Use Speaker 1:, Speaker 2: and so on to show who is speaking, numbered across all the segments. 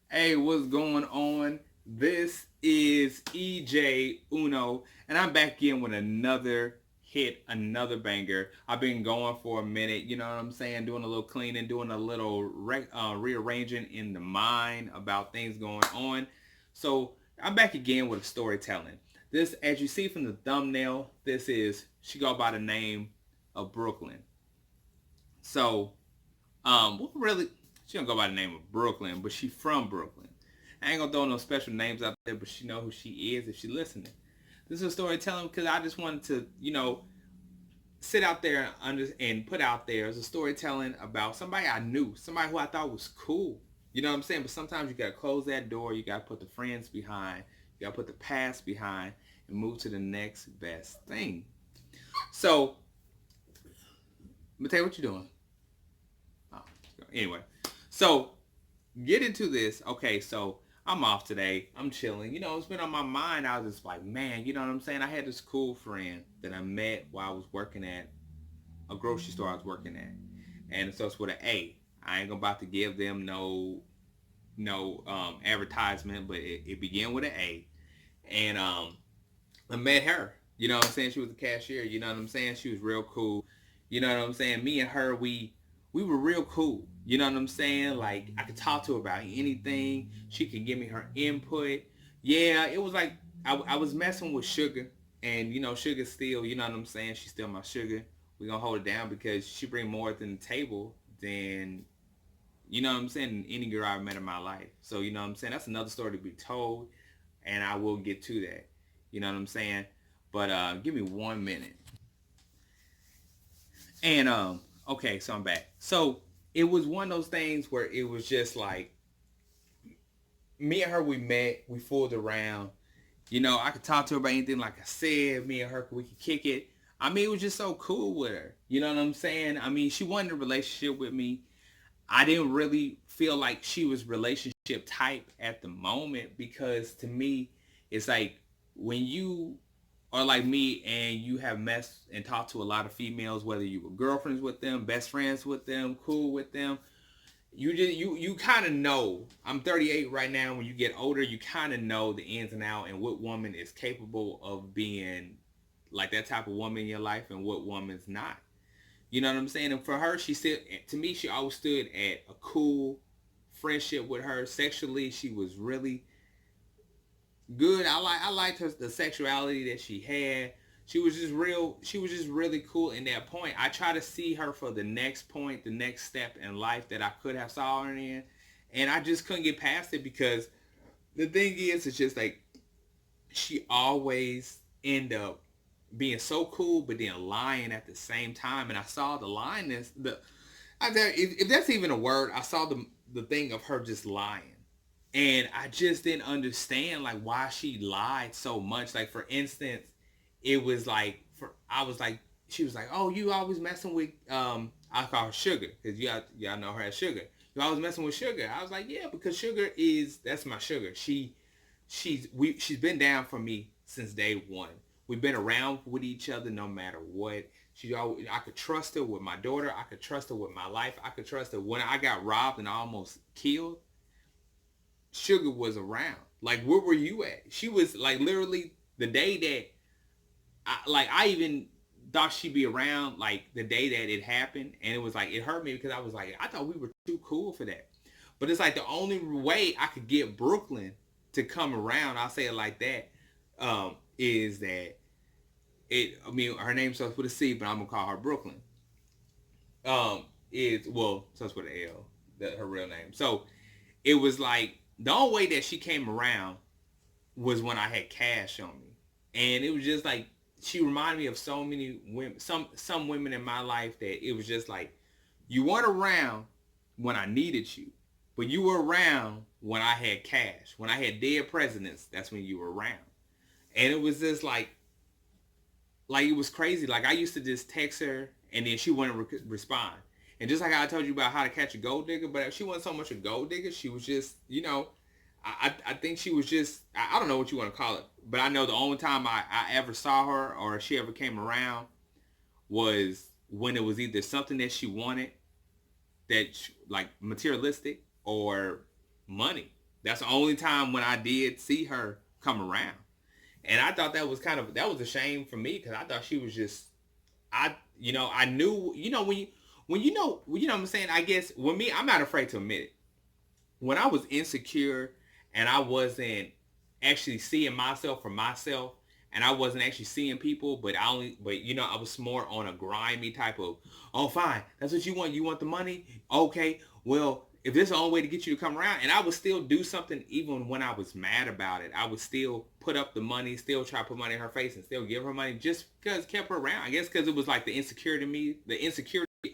Speaker 1: Hey, what's going on? This is EJ Uno, and I'm back in with another hit, another banger. I've been going for a minute, you know what I'm saying? Doing a little cleaning, doing a little rearranging in the mind about things going on. So I'm back again with storytelling. This, as you see from the thumbnail, this is, she go by the name of Brooklyn. So what really? She don't go by the name of Brooklyn, but she from Brooklyn. I ain't gonna throw no special names out there, but she know who she is if she listening. This is a storytelling because I just wanted to, sit out there and put out there as a storytelling about somebody I knew, somebody who I thought was cool. You know what I'm saying? But sometimes you gotta close that door. You gotta put the friends behind. You gotta put the past behind and move to the next best thing. So, let me tell you what you're doing. Oh, anyway, so get into this. Okay, so I'm off today. I'm chilling. You know, it's been on my mind. I was just like, man, you know what I'm saying? I had this cool friend that I met while I was working at a grocery store I was working at. And it starts with an A. I ain't about to give them no advertisement, but it began with an A. And I met her. You know what I'm saying? She was a cashier. You know what I'm saying? She was real cool. You know what I'm saying? Me and her, we were real cool. You know what I'm saying? Like I could talk to her about anything. She could give me her input. Yeah, it was like I was messing with Sugar, and you know Sugar still. You know what I'm saying? She's still my Sugar. We gonna hold it down because she bring more to the table than you know what I'm saying. Any girl I've met in my life. So you know what I'm saying. That's another story to be told, and I will get to that. You know what I'm saying? But give me 1 minute. And okay, so I'm back. So it was one of those things where it was just like me and her. We met, we fooled around. You know, I could talk to her about anything. Like I said, me and her, we could kick it. I mean, it was just so cool with her. You know what I'm saying? I mean, she wanted a relationship with me. I didn't really feel like she was relationship type at the moment because to me, it's like when you are like me and you have met and talked to a lot of females, whether you were girlfriends with them, best friends with them, cool with them, you kind of know. I'm 38 right now. When you get older, you kind of know the ins and out and what woman is capable of being like that type of woman in your life and what woman's not. You know what I'm saying? And for her, she said to me, she always stood at a cool friendship with her. Sexually, she was really good. I liked her the sexuality that she had. She was just real. She was just really cool in that point. I try to see her for the next point, the next step in life that I could have saw her in, and I just couldn't get past it because the thing is, it's just like she always end up being so cool, but then lying at the same time. And I saw the lioness. If that's even a word, I saw the thing of her just lying, and I just didn't understand like why she lied so much. Like for instance, it was like for I was like she was like, oh, you always messing with I call her Sugar because y'all know her as Sugar. You always messing with Sugar. I was like, yeah, because Sugar is that's my Sugar. She's been down for me since day one. We've been around with each other no matter what. She always, I could trust her with my daughter. I could trust her with my life. I could trust her when I got robbed and almost killed. Sugar was around. Like, where were you at? She was like literally the day that I even thought she'd be around like the day that it happened, and it was like it hurt me because I was like I thought we were too cool for that. But it's like the only way I could get Brooklyn to come around, I'll say it like that, is that it. I mean, her name starts with a C, but I'm gonna call her Brooklyn. Is well starts with an L, that her real name. So it was like the only way that she came around was when I had cash on me, and it was just like she reminded me of so many women, some women in my life that it was just like you weren't around when I needed you, but you were around when I had cash. When I had dead presidents, that's when you were around, and it was just like it was crazy. Like I used to just text her, and then she wouldn't respond. And just like I told you about how to catch a gold digger, but she wasn't so much a gold digger. She was just, I think she was just, I don't know what you want to call it, but I know the only time I ever saw her or she ever came around was when it was either something that she wanted like materialistic or money. That's the only time when I did see her come around. And I thought that was a shame for me because I thought she was just I knew when you know what I'm saying. I guess with me, I'm not afraid to admit it. When I was insecure and I wasn't actually seeing myself for myself, and I wasn't actually seeing people, but I was more on a grimy type of, oh fine, that's what you want. You want the money, okay? Well, if this is the only way to get you to come around, and I would still do something even when I was mad about it. I would still put up the money, still try to put money in her face, and still give her money just because it kept her around. I guess because it was like the insecurity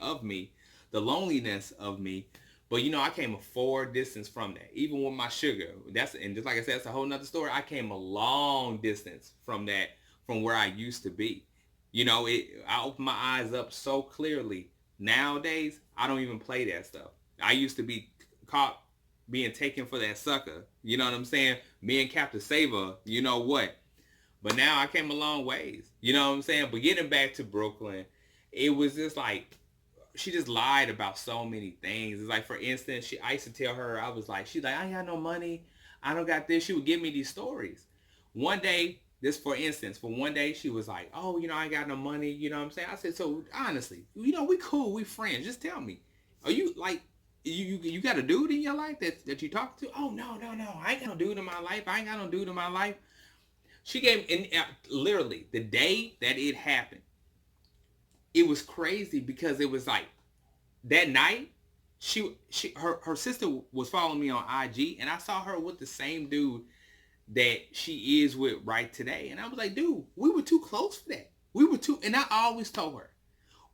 Speaker 1: of me, the loneliness of me. But I came a far distance from that. Even with my sugar, and just like I said, that's a whole nother story. I came a long distance from that, from where I used to be. I opened my eyes up so clearly. Nowadays, I don't even play that stuff. I used to be caught being taken for that sucker. You know what I'm saying? Me and Captain Saver, you know what? But now I came a long ways. You know what I'm saying? But getting back to Brooklyn, it was just like she just lied about so many things. It's like, for instance, I used to tell her, I was like, she's like, I ain't got no money. I don't got this. She would give me these stories. One day, this for instance, for one day, she was like, oh, I ain't got no money. You know what I'm saying? I said, so honestly, we cool. We friends. Just tell me. Are you like, you got a dude in your life that you talk to? Oh, no. I ain't got no dude in my life. I ain't got no dude in my life. She gave, and literally, the day that it happened, it was crazy because it was like that night her sister was following me on IG, and I saw her with the same dude that she is with right today. And I was like, dude, we were too close for that. We were too, and I always told her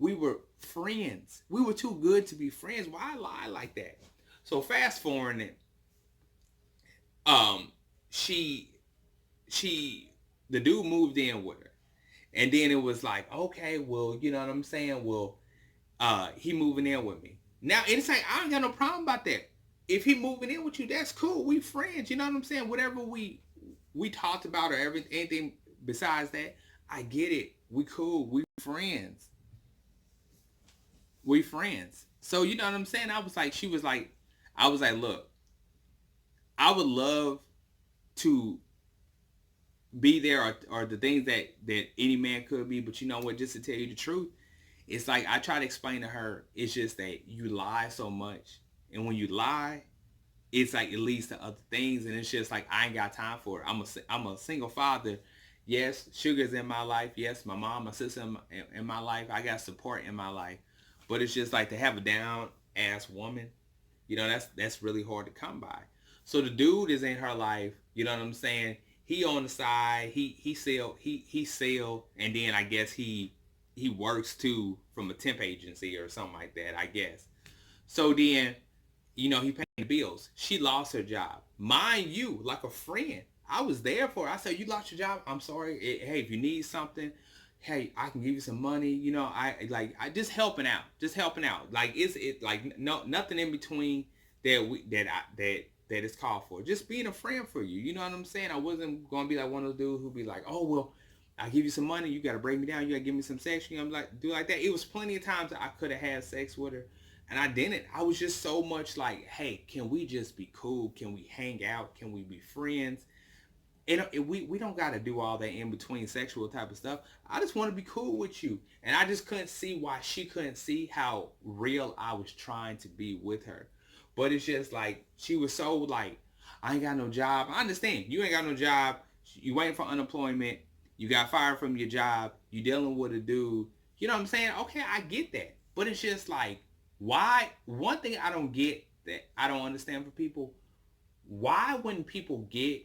Speaker 1: we were friends. We were too good to be friends. Why lie like that? So fast forwarding it, she the dude moved in with her. And then it was like, okay, well, you know what I'm saying? Well, he moving in with me. Now, it's like, I ain't got no problem about that. If he moving in with you, that's cool. We friends. You know what I'm saying? Whatever we talked about or anything besides that, I get it. We cool. We friends. We friends. So, you know what I'm saying? I was like, look, I would love to be there or the things that any man could be, but you know what, just to tell you the truth, it's like I try to explain to her, it's just that you lie so much, and when you lie, it's like it leads to other things, and it's just like I ain't got time for it. I'm a single father. Yes, Sugar's in my life. Yes, my mom, my sister in my life. I got support in my life, but it's just like to have a down ass woman, that's really hard to come by. So the dude is in her life, you know what I'm saying? He on the side, he sell, and then I guess he works too from a temp agency or something like that, I guess. So then, he paying the bills. She lost her job. Mind you, like a friend. I was there for her. I said, you lost your job? I'm sorry. Hey, if you need something, hey, I can give you some money. I just helping out. Just helping out. Like it like no nothing in between that is called for. Just being a friend for you. You know what I'm saying? I wasn't gonna be like one of those dudes who'd be like, oh well, I give you some money, you gotta break me down, you gotta give me some sex. I'm like, do like that. It was plenty of times that I could have had sex with her, and I didn't. I was just so much like, hey, can we just be cool? Can we hang out? Can we be friends? And we don't got to do all that in between sexual type of stuff. I just want to be cool with you. And I just couldn't see why she couldn't see how real I was trying to be with her. But it's just like, she was so like, I ain't got no job. I understand. You ain't got no job. You waiting for unemployment. You got fired from your job. You dealing with a dude. You know what I'm saying? Okay, I get that. But it's just like, why? One thing I don't get, that I don't understand for people, why when people get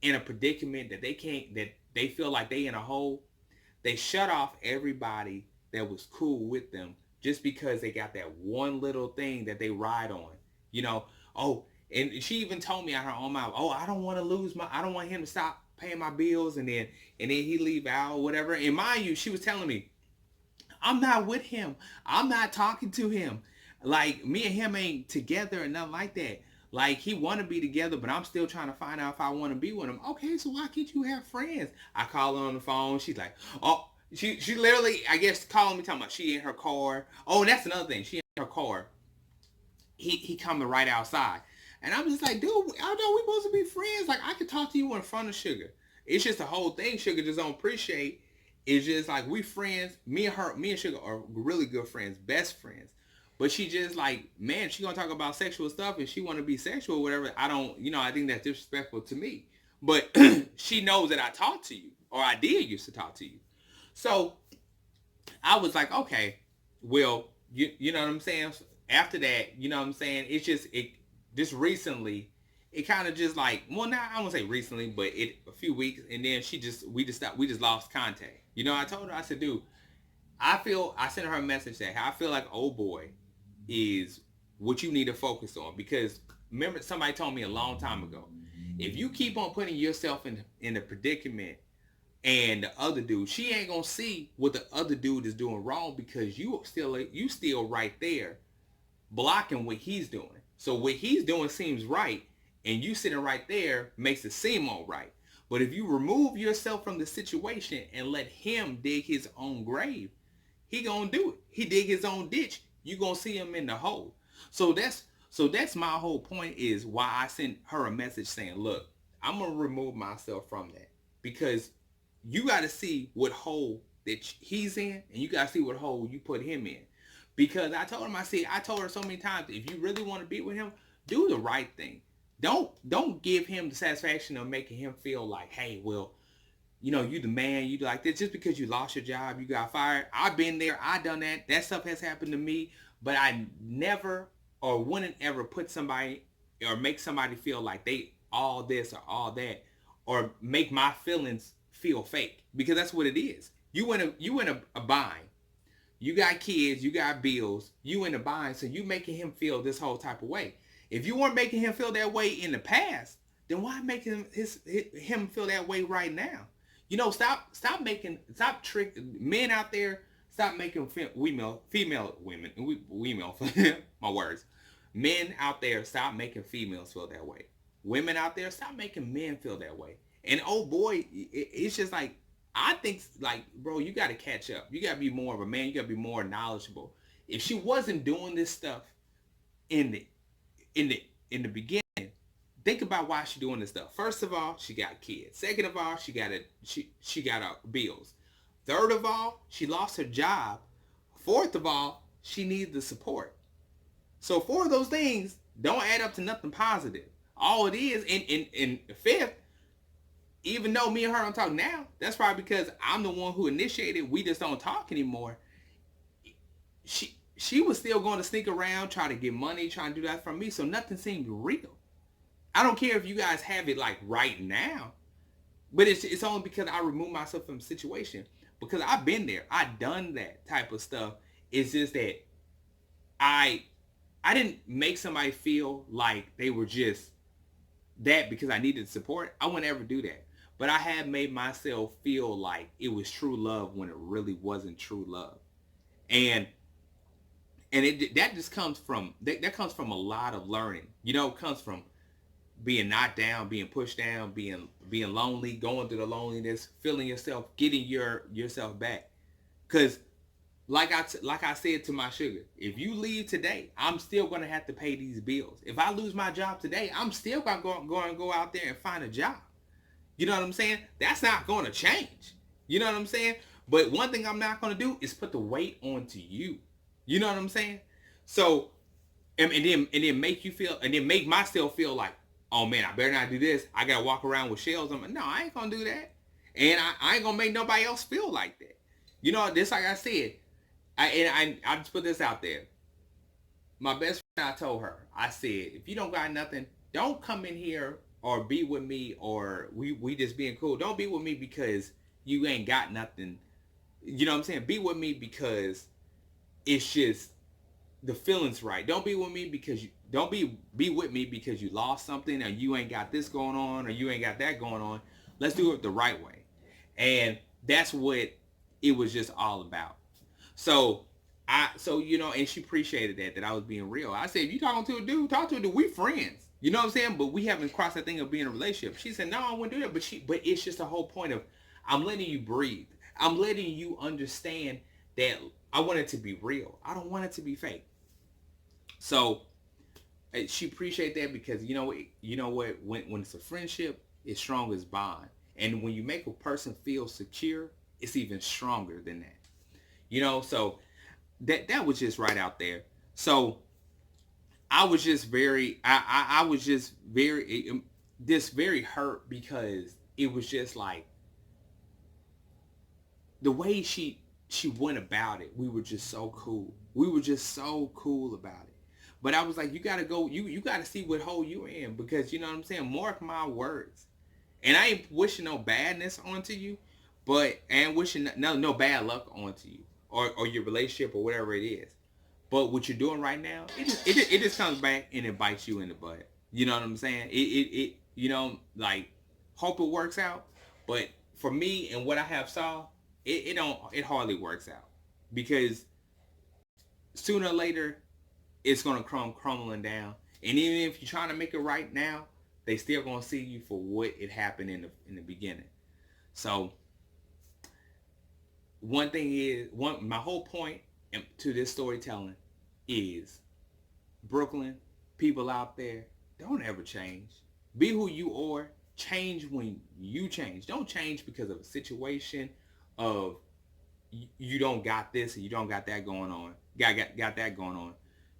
Speaker 1: in a predicament that they can't, that they feel like they in a hole, they shut off everybody that was cool with them just because they got that one little thing that they ride on. You know, oh, and she even told me out her own mouth, oh, I don't want him to stop paying my bills, and then he leave out or whatever. And mind you, she was telling me, I'm not with him. I'm not talking to him. Like, me and him ain't together and nothing like that. Like, he want to be together, but I'm still trying to find out if I want to be with him. Okay, so why can't you have friends? I call her on the phone. She's like, oh, she literally, I guess, calling me, talking about she in her car. Oh, and that's another thing. She in her car. He coming right outside. And I'm just like, dude, I know we supposed to be friends. Like I could talk to you in front of Sugar. It's just the whole thing Sugar just don't appreciate. It's just like we friends. Me and Sugar are really good friends, best friends. But she just like, man, she gonna talk about sexual stuff and she wanna be sexual or whatever. I don't, I think that's disrespectful to me. But she knows that I talk to you, or I did used to talk to you. So I was like, okay, well, you know what I'm saying? After that, you know what I'm saying? It's just recently, it kind of just like, well, now I won't say recently, but a few weeks, and then we just lost contact. I told her, I said, dude, I sent her a message that I feel like old boy is what you need to focus on, because remember somebody told me a long time ago, if you keep on putting yourself in a predicament and the other dude, she ain't gonna see what the other dude is doing wrong, because you still right there blocking what he's doing. So what he's doing seems right, and you sitting right there makes it seem all right. But if you remove yourself from the situation and let him dig his own grave, he gonna do it. He dig his own ditch. You gonna see him in the hole. So that's my whole point, is why I sent her a message saying, look, I'm gonna remove myself from that, because you got to see what hole that he's in, and you got to see what hole you put him in. Because I told her so many times, if you really want to be with him, do the right thing. Don't give him the satisfaction of making him feel like, hey, well, you the man, you like this, just because you lost your job, you got fired. I've been there, I done that. That stuff has happened to me, but I never or wouldn't ever put somebody or make somebody feel like they all this or all that, or make my feelings feel fake, because that's what it is. You in a bind. You got kids, you got bills, you in a bind, so you making him feel this whole type of way. If you weren't making him feel that way in the past, then why make him feel that way right now? Stop trick men out there. Stop making female women, my words. Men out there, stop making females feel that way. Women out there, stop making men feel that way. And oh boy, it's just like, I think, like, bro, you got to catch up. You got to be more of a man. You got to be more knowledgeable. If she wasn't doing this stuff in the in the in the beginning, think about why she's doing this stuff. First of all, she got kids. Second of all, she got bills. Third of all, she lost her job. Fourth of all, she needs the support. So four of those things don't add up to nothing positive. All it is, in fifth, even though me and her don't talk now, that's probably because I'm the one who initiated. We just don't talk anymore. She was still going to sneak around, try to get money, trying to do that from me. So nothing seemed real. I don't care if you guys have it like right now, but it's only because I removed myself from the situation, because I've been there. I've done that type of stuff. It's just that I didn't make somebody feel like they were just that because I needed support. I wouldn't ever do that. But I have made myself feel like it was true love when it really wasn't true love. And that just comes from that comes from a lot of learning. It comes from being knocked down, being pushed down, being lonely, going through the loneliness, feeling yourself, getting yourself back. Cause like I said to my Sugar, if you leave today, I'm still gonna have to pay these bills. If I lose my job today, I'm still gonna go out there and find a job. You know what I'm saying? That's not gonna change. You know what I'm saying? But one thing I'm not gonna do is put the weight onto you. You know what I'm saying? So and then make you feel, and then make myself feel like, oh man, I better not do this. I gotta walk around with shells. I'm like, no, I ain't gonna do that. And I ain't gonna make nobody else feel like that. This, like I said, I just put this out there. My best friend, I told her, I said, if you don't got nothing, don't come in here or be with me, or we just being cool. Don't be with me because you ain't got nothing. You know what I'm saying? Be with me because it's just the feeling's right. Don't be with me because don't be with me because you lost something, or you ain't got this going on, or you ain't got that going on. Let's do it the right way. And that's what it was just all about. So and she appreciated that I was being real. I said, if you talking to a dude, talk to a dude. We friends. You know what I'm saying? But we haven't crossed that thing of being in a relationship. She said, no, I wouldn't do that. But it's just the whole point of, I'm letting you breathe. I'm letting you understand that I want it to be real. I don't want it to be fake. So She appreciate that because you know what, when it's a friendship, it's strong as bond, and when you make a person feel secure, it's even stronger than that. So that was just right out there. So I was just very, I was just very, this very hurt because it was just like the way she went about it. We were just so cool. We were just so cool about it. But I was like, you gotta go. You gotta see what hole you're in because you know what I'm saying. Mark my words. And I ain't wishing no badness onto you, but and wishing no bad luck onto you or your relationship or whatever it is. But what you're doing right now, it just comes back and it bites you in the butt. You know what I'm saying? Like hope it works out. But for me and what I have saw, it hardly works out because sooner or later it's gonna crumbling down. And even if you're trying to make it right now, they still gonna see you for what it happened in the beginning. So one thing is my whole point to this storytelling is Brooklyn, people out there, don't ever change. Be who you are. Change when you change. Don't change because of a situation of you don't got this and you don't got that going on. Got that going on.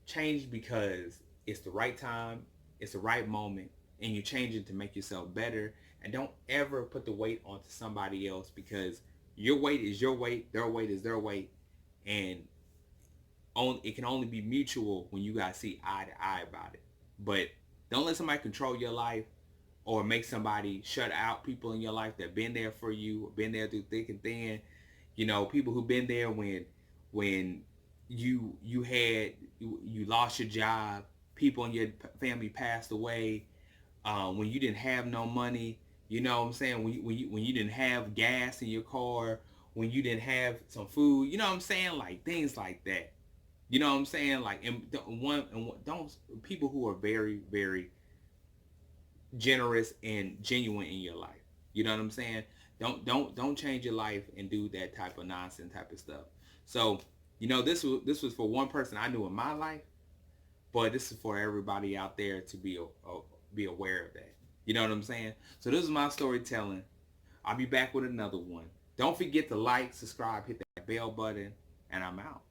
Speaker 1: Change because it's the right time, it's the right moment, and you're changing to make yourself better. And don't ever put the weight onto somebody else because your weight is your weight, their weight is their weight, and it can only be mutual when you guys see eye to eye about it. But don't let somebody control your life or make somebody shut out people in your life that been there for you, been there through thick and thin. People who've been there when you lost your job, people in your family passed away, when you didn't have no money. You know what I'm saying? When you didn't have gas in your car, when you didn't have some food. You know what I'm saying? Like things like that. You know what I'm saying? Like don't people who are very very generous and genuine in your life. You know what I'm saying? Don't change your life and do that type of nonsense type of stuff. So this was for one person I knew in my life, but this is for everybody out there to be aware of that. You know what I'm saying? So this is my storytelling. I'll be back with another one. Don't forget to like, subscribe, hit that bell button, and I'm out.